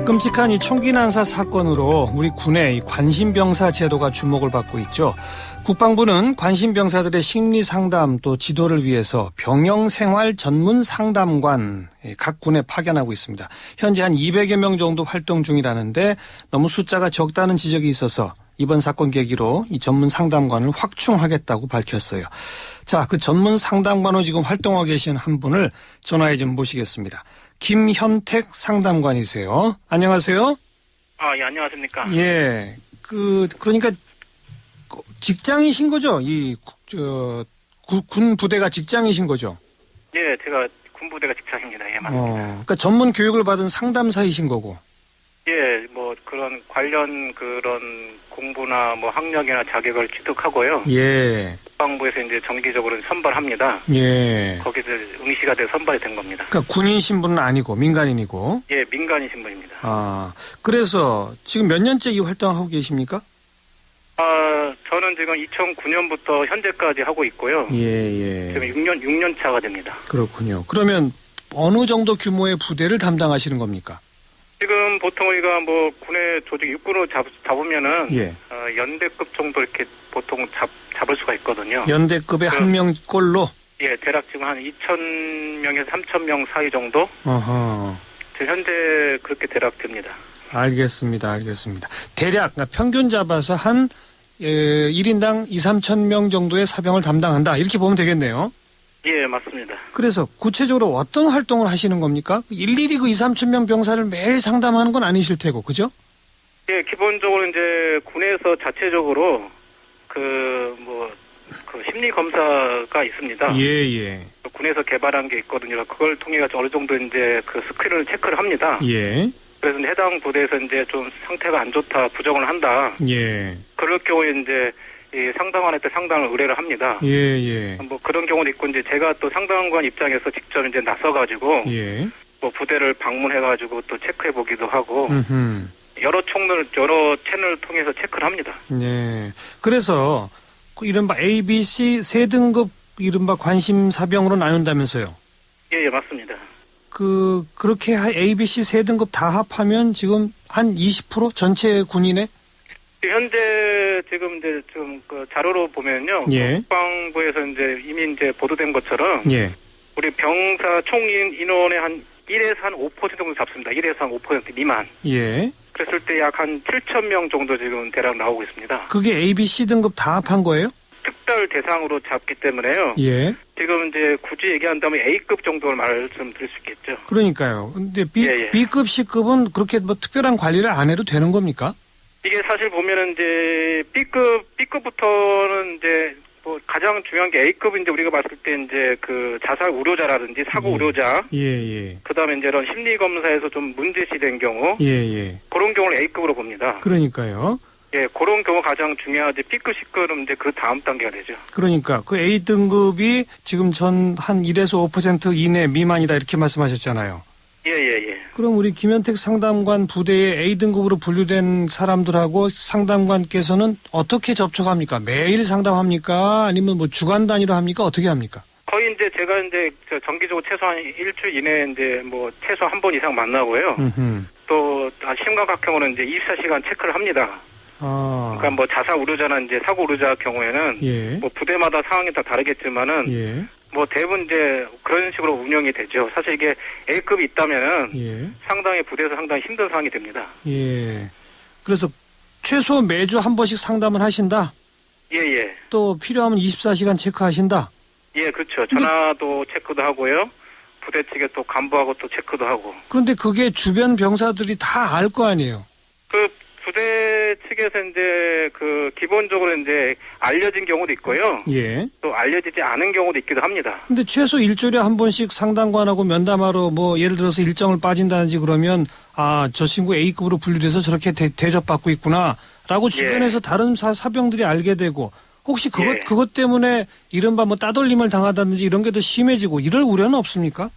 끔찍한 이 총기 난사 사건으로 우리 군의 이 관심병사 제도가 주목을 받고 있죠. 국방부는 관심병사들의 심리 상담 또 지도를 위해서 병영생활 전문 상담관 각 군에 파견하고 있습니다. 현재 한 200여 명 정도 활동 중이라는데 너무 숫자가 적다는 지적이 있어서 이번 사건 계기로 이 전문 상담관을 확충하겠다고 밝혔어요. 자, 그 전문 상담관으로 지금 활동하고 계신 한 분을 전화해 좀 모시겠습니다. 김현택 상담관이세요. 안녕하세요. 예, 안녕하십니까. 예. 그러니까 직장이신 거죠? 군 부대가 직장이신 거죠? 예, 제가 군부대가 직장입니다. 예, 맞습니다. 그러니까 전문 교육을 받은 상담사이신 거고. 예, 뭐 그런 관련 그런 공부나 뭐 학력이나 자격을 취득하고요. 예. 국방부에서 이제 정기적으로 선발합니다. 예. 거기서 응시가 돼 선발이 된 겁니다. 그러니까 군인 신분은 아니고 민간인이고. 예, 민간인 신분입니다. 그래서 지금 몇 년째 이 활동하고 계십니까? 저는 지금 2009년부터 현재까지 하고 있고요. 예. 지금 6년 차가 됩니다. 그렇군요. 그러면 어느 정도 규모의 부대를 담당하시는 겁니까? 지금 보통 우리가 뭐 군의 조직 육군으로 잡으면은 예. 연대급 정도 이렇게 보통 잡을 수가 있거든요. 연대급의 한 명꼴로? 예, 대략 지금 한 2,000명에서 3,000명 사이 정도? 어허. 지금 현재 그렇게 대략 됩니다. 알겠습니다. 대략 평균 잡아서 한 1인당 2,000~3,000 명 정도의 사병을 담당한다. 이렇게 보면 되겠네요. 예, 맞습니다. 그래서 구체적으로 어떤 활동을 하시는 겁니까? 일일이 그 2,000~3,000 명 병사를 매일 상담하는 건 아니실 테고, 그죠? 예, 기본적으로 이제 군에서 자체적으로 심리 검사가 있습니다. 예. 군에서 개발한 게 있거든요. 그걸 통해 가지고 어느 정도 이제 그 스킬을 체크를 합니다. 예. 그래서 해당 부대에서 이제 좀 상태가 안 좋다, 부정을 한다. 예. 그럴 경우에 이제 이 상담관한테 상담을 의뢰를 합니다. 예. 뭐 그런 경우도 있고 이제 제가 또 상담관 입장에서 직접 이제 나서가지고 예. 뭐 부대를 방문해가지고 또 체크해 보기도 하고 여러 채널을 통해서 체크를 합니다. 네. 그래서 그 이른바 ABC 세 등급 이른바 관심 사병으로 나눈다면서요? 예, 맞습니다. 그렇게 ABC 세 등급 다 합하면 지금 한 20% 전체 군인의? 현재 지금 이제 좀 그 자료로 보면요. 예. 국방부에서 이제 이미 이제 보도된 것처럼 예. 우리 병사 총 인원의 한 1에서 한 5% 정도 잡습니다. 1에서 한 5% 미만. 예. 그랬을 때 약 한 7,000명 정도 지금 대략 나오고 있습니다. 그게 ABC 등급 다 합한 거예요? 특별 대상으로 잡기 때문에요. 예. 지금 이제 굳이 얘기한다면 A급 정도를 말씀드릴 수 있겠죠. 그러니까요. 근데 예. B급, C급은 그렇게 뭐 특별한 관리를 안 해도 되는 겁니까? 이게 사실 보면은 이제 B급부터는 이제 뭐 가장 중요한 게 A급 이제 우리가 봤을 때 이제 그 자살 우려자라든지 사고 우려자. 예. 그다음에 이제 이런 심리 검사에서 좀 문제시된 경우. 예. 그런 경우를 A급으로 봅니다. 그러니까요. 예, 그런 경우 가장 중요하지. B급, C급은 이제 그 다음 단계가 되죠. 그러니까 그 A 등급이 지금 전 한 1에서 5% 이내 미만이다 이렇게 말씀하셨잖아요. 예. 그럼 우리 김현택 상담관 부대에 A 등급으로 분류된 사람들하고 상담관께서는 어떻게 접촉합니까? 매일 상담합니까? 아니면 뭐 주간 단위로 합니까? 어떻게 합니까? 거의 이제 제가 이제 정기적으로 최소한 일주일 이내에 이제 뭐 최소 한 번 이상 만나고요. 또 심각학형으로는 이제 24시간 체크를 합니다. 그러니까 뭐 자살 우려자나 이제 사고 우려자 경우에는 뭐 부대마다 상황이 다 다르겠지만은 뭐 대부분 이제 그런 식으로 운영이 되죠. 사실 이게 A급이 있다면은 상당히 부대에서 상당히 힘든 상황이 됩니다. 예. 그래서 최소 매주 한 번씩 상담을 하신다. 예. 또 필요하면 24시간 체크하신다. 예, 그렇죠. 전화도 체크도 하고요. 부대 측에 또 간부하고 또 체크도 하고. 그런데 그게 주변 병사들이 다 알 거 아니에요. 그 부대 측에서 이제 그 기본적으로 이제 알려진 경우도 있고요. 예. 또 알려지지 않은 경우도 있기도 합니다. 근데 최소 일주일에 한 번씩 상담관하고 면담하러 뭐 예를 들어서 일정을 빠진다든지 그러면 저 친구 A급으로 분류돼서 저렇게 대접받고 있구나라고 주변에서 다른 사병들이 알게 되고 혹시 그것 때문에 이른바 뭐 따돌림을 당하다든지 이런 게 더 심해지고 이럴 우려는 없습니까?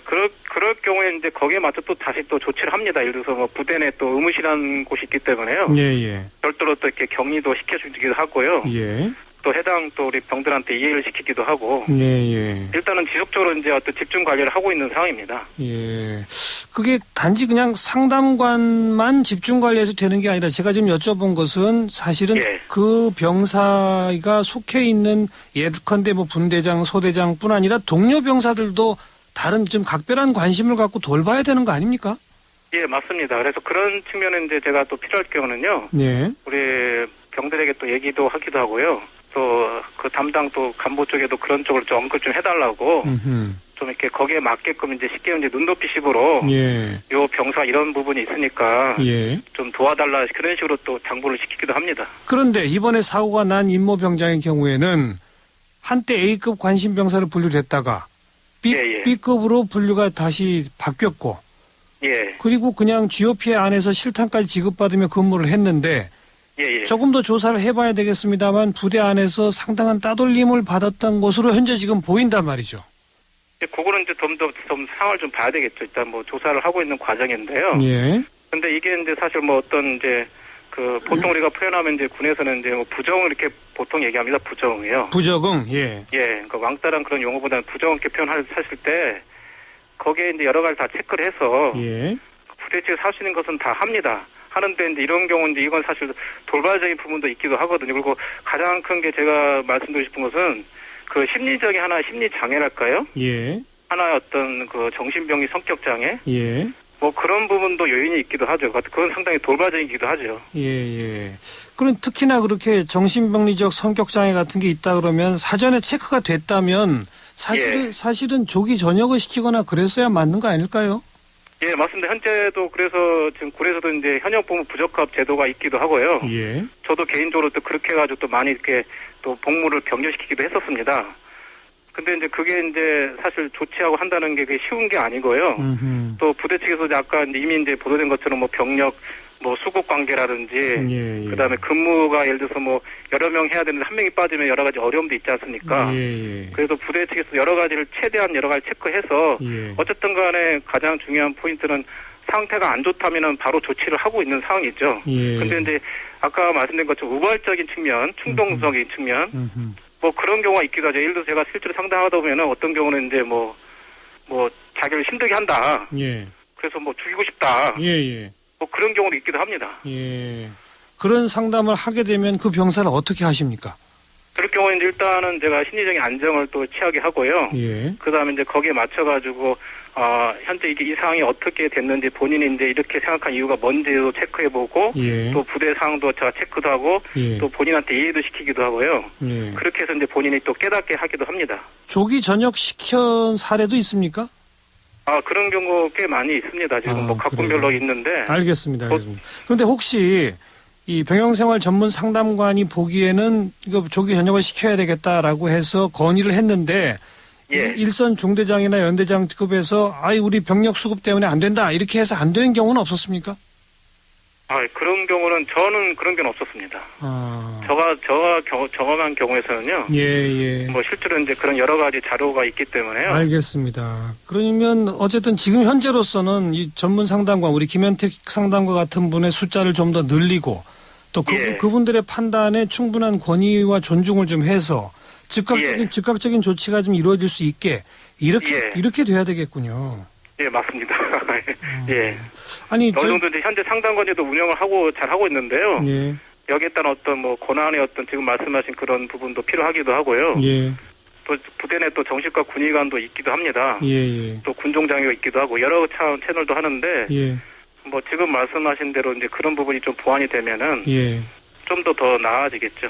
그럴 경우에 이제 거기에 맞춰 또 다시 또 조치를 합니다. 예를 들어서 뭐 부대 내 또 의무실한 곳이 있기 때문에요. 예. 별도로 또 이렇게 격리도 시켜주기도 하고요. 예. 또 해당 또 우리 병들한테 이해를 시키기도 하고. 예. 일단은 지속적으로 이제 어떤 집중 관리를 하고 있는 상황입니다. 예. 그게 단지 그냥 상담관만 집중 관리해서 되는 게 아니라 제가 지금 여쭤본 것은 사실은 그 병사가 속해 있는 예컨대 뭐 분대장, 소대장뿐 아니라 동료 병사들도 다른 좀 각별한 관심을 갖고 돌봐야 되는 거 아닙니까? 예, 맞습니다. 그래서 그런 측면은 이제 제가 또 필요할 경우는요. 우리 병들에게 또 얘기도 하기도 하고요. 또 그 담당 또 간부 쪽에도 그런 쪽으로 좀 언급 좀 해달라고 좀 이렇게 거기에 맞게끔 이제 쉽게 이제 눈높이식으로 요 병사 이런 부분이 있으니까 좀 도와달라 그런 식으로 또 당부를 시키기도 합니다. 그런데 이번에 사고가 난 임모병장의 경우에는 한때 A급 관심병사로 분류됐다가 B급으로 분류가 다시 바뀌었고 그리고 그냥 GOP 안에서 실탄까지 지급받으며 근무를 했는데 조금 더 조사를 해봐야 되겠습니다만 부대 안에서 상당한 따돌림을 받았던 것으로 현재 지금 보인단 말이죠. 그거는 이제 좀 상황을 좀 봐야 되겠죠. 일단 뭐 조사를 하고 있는 과정인데요. 근데 이게 이제 사실 뭐 어떤 이제 그 보통 우리가 표현하면 이제 군에서는 이제 뭐 부정을 이렇게 보통 얘기합니다. 부정이요. 부적응, 그러니까 왕따란 그런 용어보다는 부정 이렇게 표현하실 때 거기에 이제 여러 가지 다 체크를 해서 부대 측에서 할 수 있는 것은 다 합니다. 하는데 이제 이런 경우 이제 이건 사실 돌발적인 부분도 있기도 하거든요. 그리고 가장 큰 게 제가 말씀드리고 싶은 것은 그 심리적인 하나 심리 장애랄까요? 하나의 어떤 그 정신병리 성격 장애? 뭐 그런 부분도 요인이 있기도 하죠. 그건 상당히 돌발적이기도 하죠. 그럼 특히나 그렇게 정신병리적 성격 장애 같은 게 있다 그러면 사전에 체크가 됐다면 사실은 조기 전역을 시키거나 그랬어야 맞는 거 아닐까요? 예, 맞습니다. 현재도 그래서 지금 군에서도 이제 현역 복무 부적합 제도가 있기도 하고요. 저도 개인적으로 또 그렇게 해가지고 또 많이 이렇게 또 복무를 변경시키기도 했었습니다. 근데 이제 그게 이제 사실 조치하고 한다는 게 그게 쉬운 게 아니고요. 또 부대 측에서 아까 이미 이제 보도된 것처럼 뭐 병력 뭐 수급 관계라든지 그다음에 근무가 예를 들어서 뭐 여러 명 해야 되는데 한 명이 빠지면 여러 가지 어려움도 있지 않습니까? 그래서 부대 측에서 여러 가지를 최대한 여러 가지 체크해서 어쨌든 간에 가장 중요한 포인트는 상태가 안 좋다면은 바로 조치를 하고 있는 상황이죠. 근데 이제 아까 말씀드린 것처럼 우발적인 측면, 충동적인 측면 뭐 그런 경우가 있기도 하죠. 예를 들어서 제가 실제로 상담하다 보면은 어떤 경우는 이제 뭐 자기를 힘들게 한다. 그래서 뭐 죽이고 싶다. 뭐 그런 경우도 있기도 합니다. 그런 상담을 하게 되면 그 병사를 어떻게 하십니까? 그럴 경우에 이제 일단은 제가 심리적인 안정을 또 취하게 하고요. 그다음에 이제 거기에 맞춰가지고 현재 이게 이 상황이 어떻게 됐는지 본인이 이제 이렇게 생각한 이유가 뭔지도 체크해보고 또 부대 상황도 제가 체크도 하고 또 본인한테 이해도 시키기도 하고요. 그렇게 해서 이제 본인이 또 깨닫게 하기도 합니다. 조기 전역 시킨 사례도 있습니까? 그런 경우 꽤 많이 있습니다. 지금 뭐 각군별로 있는데. 알겠습니다. 그런데 혹시 이 병영생활 전문 상담관이 보기에는 이거 조기 전역을 시켜야 되겠다라고 해서 건의를 했는데 일선 중대장이나 연대장급에서 우리 병력 수급 때문에 안 된다 이렇게 해서 안 되는 경우는 없었습니까? 그런 경우는 저는 그런 경우는 없었습니다. 저가 경험한 경우에서는요. 뭐 실제로 이제 그런 여러 가지 자료가 있기 때문에요. 알겠습니다. 그러면 어쨌든 지금 현재로서는 이 전문 상담관 우리 김현택 상담관 같은 분의 숫자를 좀 더 늘리고 또 그분들의 판단에 충분한 권위와 존중을 좀 해서 즉각적인 조치가 좀 이루어질 수 있게 이렇게 돼야 되겠군요. 맞습니다. 아니, 어느 정도 이제 현재 상담관제도 운영을 잘 하고 있는데요. 여기에 따른 어떤 뭐 권한의 어떤 지금 말씀하신 그런 부분도 필요하기도 하고요. 또 부대 내 또 정신과 군의관도 있기도 합니다. 또 군종장교가 있기도 하고 여러 채널도 하는데 뭐 지금 말씀하신 대로 이제 그런 부분이 좀 보완이 되면은 좀 더 나아지겠죠.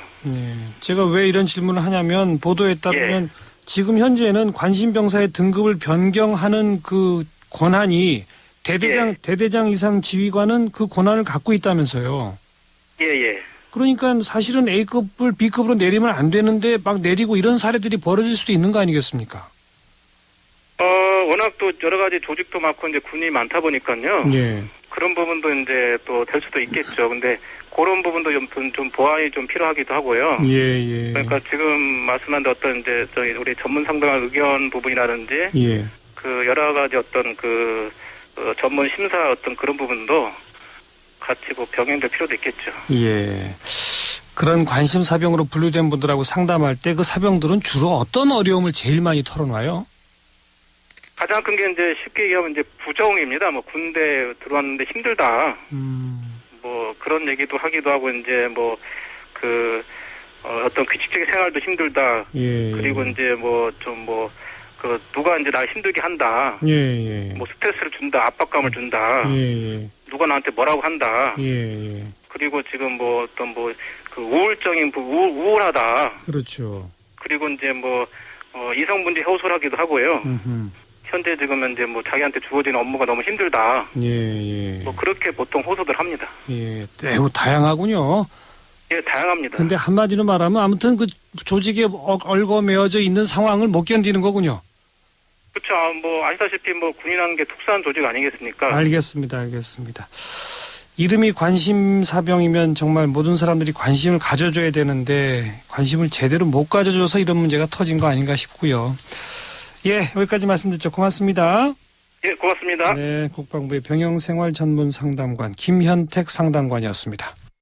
제가 왜 이런 질문을 하냐면 보도에 따르면 지금 현재는 관심병사의 등급을 변경하는 그 권한이 대대장 이상 지휘관은 그 권한을 갖고 있다면서요. 그러니까 사실은 A급을 B급으로 내리면 안 되는데 막 내리고 이런 사례들이 벌어질 수도 있는 거 아니겠습니까? 워낙 또 여러 가지 조직도 많고 이제 군이 많다 보니까요. 그런 부분도 이제 또 될 수도 있겠죠. 근데 그런 부분도 좀 보완이 좀 필요하기도 하고요. 그러니까 지금 말씀한 어떤 이제 우리 전문 상담관 의견 부분이라든지 그 여러 가지 어떤 그 전문 심사 어떤 그런 부분도 같이 뭐 병행될 필요도 있겠죠. 그런 관심 사병으로 분류된 분들하고 상담할 때 그 사병들은 주로 어떤 어려움을 제일 많이 털어놔요? 가장 큰 게 이제 쉽게 얘기하면 이제 부정입니다. 뭐 군대 들어왔는데 힘들다. 뭐 그런 얘기도 하기도 하고 이제 뭐 그 어떤 규칙적인 생활도 힘들다. 예. 그리고 이제 뭐 좀 뭐 그 누가 이제 날 힘들게 한다. 예. 뭐 스트레스를 준다, 압박감을 준다. 예. 누가 나한테 뭐라고 한다. 예. 그리고 지금 뭐 어떤 뭐 그 우울증인 우울하다. 그렇죠. 그리고 이제 뭐 이성 문제 호소하기도 하고요. 현재 지금은 이제 뭐 자기한테 주어진 업무가 너무 힘들다. 예. 뭐 그렇게 보통 호소들 합니다. 예, 매우 다양하군요. 예, 다양합니다. 근데 한마디로 말하면 아무튼 그 조직에 얽어매어져 있는 상황을 못 견디는 거군요. 그렇죠. 뭐 아시다시피 뭐 군이라는 게 특수한 조직 아니겠습니까? 알겠습니다. 이름이 관심사병이면 정말 모든 사람들이 관심을 가져줘야 되는데 관심을 제대로 못 가져줘서 이런 문제가 터진 거 아닌가 싶고요. 예, 여기까지 말씀 듣죠. 고맙습니다. 예, 고맙습니다. 네, 국방부의 병영생활 전문 상담관 김현택 상담관이었습니다.